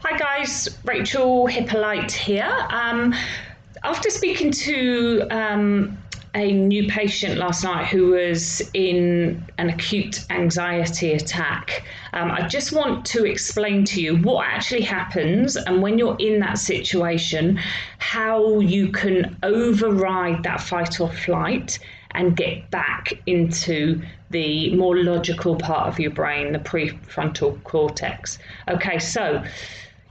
Hi guys, Rachel Hippolyte here. After speaking to a new patient last night who was in an acute anxiety attack, I just want to explain to you what actually happens, and when you're in that situation, how you can override that fight or flight and get back into the more logical part of your brain, the prefrontal cortex. Okay, so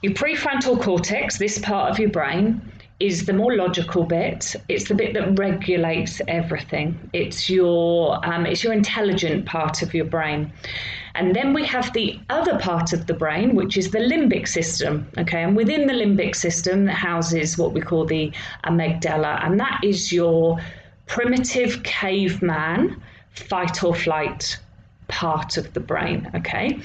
your prefrontal cortex, this part of your brain, is the more logical bit. It's the bit that regulates everything. It's your intelligent part of your brain. And then we have the other part of the brain, which is the limbic system. Okay, and within the limbic system that houses what we call the amygdala, and that is your primitive caveman fight or flight part of the brain. Okay,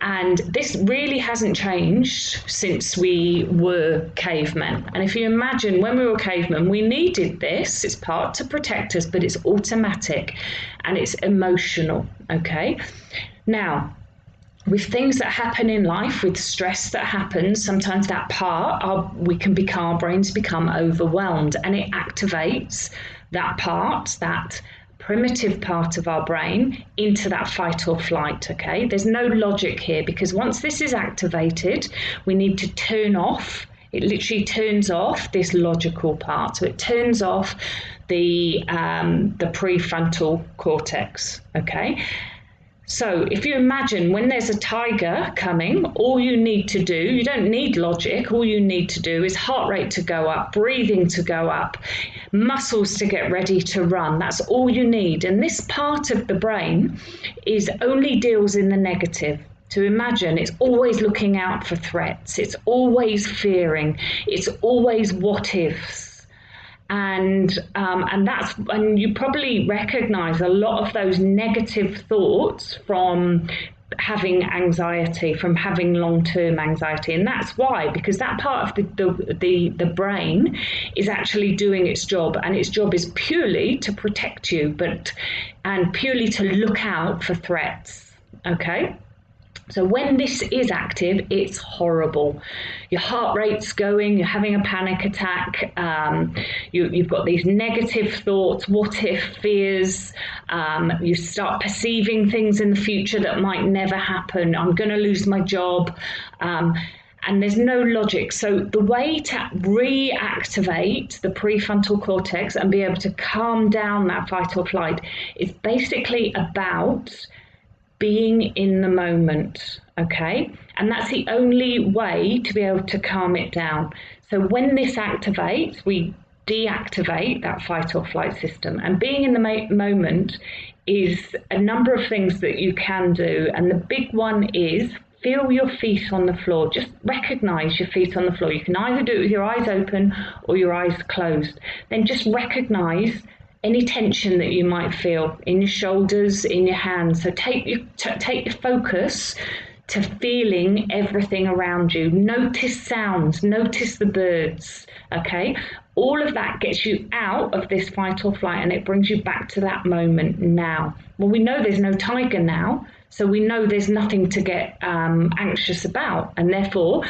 and this really hasn't changed since we were cavemen. And if you imagine, when we were cavemen, we needed this. It's part to protect us, but it's automatic and it's emotional. Okay, now with things that happen in life, with stress that happens, sometimes that part, our brains become overwhelmed, and it activates that part, that primitive part of our brain, into that fight or flight. Okay, there's no logic here, because once this is activated, we need to turn off. It literally turns off this logical part. So it turns off the prefrontal cortex. Okay. So if you imagine when there's a tiger coming, all you need to do, you don't need logic, all you need to do is heart rate to go up, breathing to go up, muscles to get ready to run. That's all you need. And this part of the brain only deals in the negative. To imagine, it's always looking out for threats, it's always fearing, it's always what ifs. And you probably recognize a lot of those negative thoughts from having anxiety, from having long-term anxiety. And that's why, because that part of the brain is actually doing its job, and its job is purely to protect you, and purely to look out for threats. Okay. So when this is active, it's horrible. Your heart rate's going, you're having a panic attack, you've got these negative thoughts, what if fears, you start perceiving things in the future that might never happen. I'm going to lose my job. And there's no logic. So the way to reactivate the prefrontal cortex and be able to calm down that fight or flight is basically about being in the moment, okay? And that's the only way to be able to calm it down. So when this activates, we deactivate that fight or flight system. And being in the moment is a number of things that you can do. And the big one is feel your feet on the floor. Just recognize your feet on the floor. You can either do it with your eyes open or your eyes closed. Then just recognize any tension that you might feel in your shoulders, in your hands. So take your focus to feeling everything around you. Notice sounds, notice the birds, okay? All of that gets you out of this fight or flight, and it brings you back to that moment now. Well, we know there's no tiger now, so we know there's nothing to get anxious about, and therefore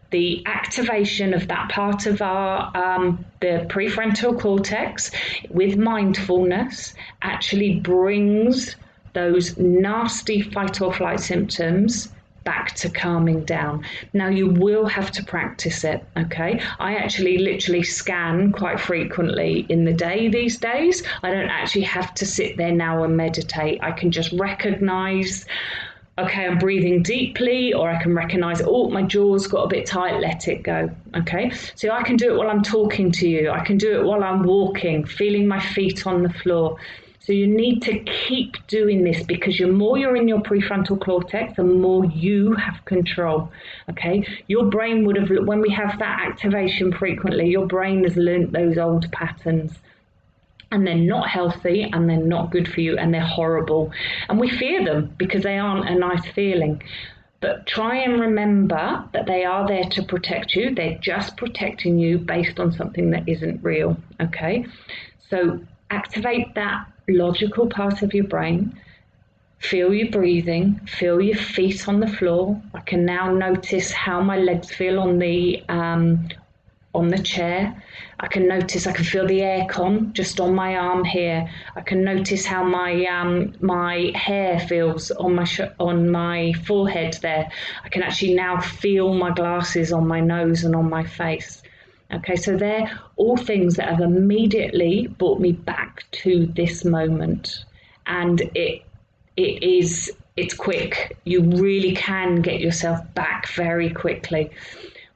the activation of that part of the prefrontal cortex with mindfulness actually brings those nasty fight or flight symptoms back to calming down. Now, you will have to practice it, okay? I actually literally scan quite frequently in the day these days. I don't actually have to sit there now and meditate. I can just recognize, okay, I'm breathing deeply, or I can recognize, oh, my jaw's got a bit tight, let it go, okay? So I can do it while I'm talking to you. I can do it while I'm walking, feeling my feet on the floor. So you need to keep doing this, because the more you're in your prefrontal cortex, the more you have control, okay? Your brain would have, when we have that activation frequently, your brain has learned those old patterns. And they're not healthy, and they're not good for you, and they're horrible. And we fear them because they aren't a nice feeling. But try and remember that they are there to protect you. They're just protecting you based on something that isn't real, okay? So activate that logical part of your brain. Feel your breathing, feel your feet on the floor. I can now notice how my legs feel on the chair. I can feel the aircon just on my arm here. I can notice how my hair feels on my forehead there. I can actually now feel my glasses on my nose and on my face. Okay, so they're all things that have immediately brought me back to this moment. And it's quick. You really can get yourself back very quickly.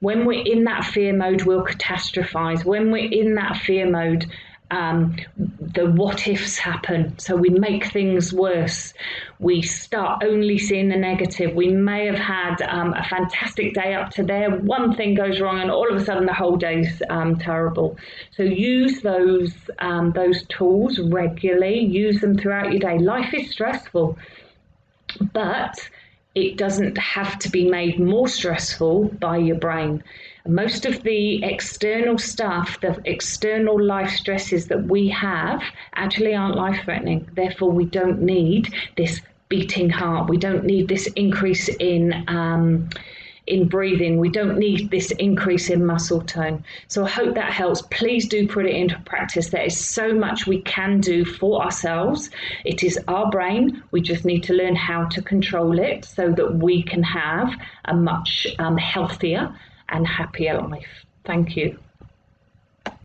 When we're in that fear mode, we'll catastrophize. When we're in that fear mode, the what ifs happen. So we make things worse. We start only seeing the negative. We may have had a fantastic day up to there. One thing goes wrong, and all of a sudden the whole day's terrible. So use those tools regularly. Use them throughout your day. Life is stressful, but it doesn't have to be made more stressful by your brain. Most of the external stuff, the external life stresses that we have actually aren't life-threatening. Therefore, we don't need this beating heart. We don't need this increase in breathing. We don't need this increase in muscle tone. So I hope that helps. Please do put it into practice. There is so much we can do for ourselves. It is our brain. We just need to learn how to control it so that we can have a much healthier and happier life. Thank you.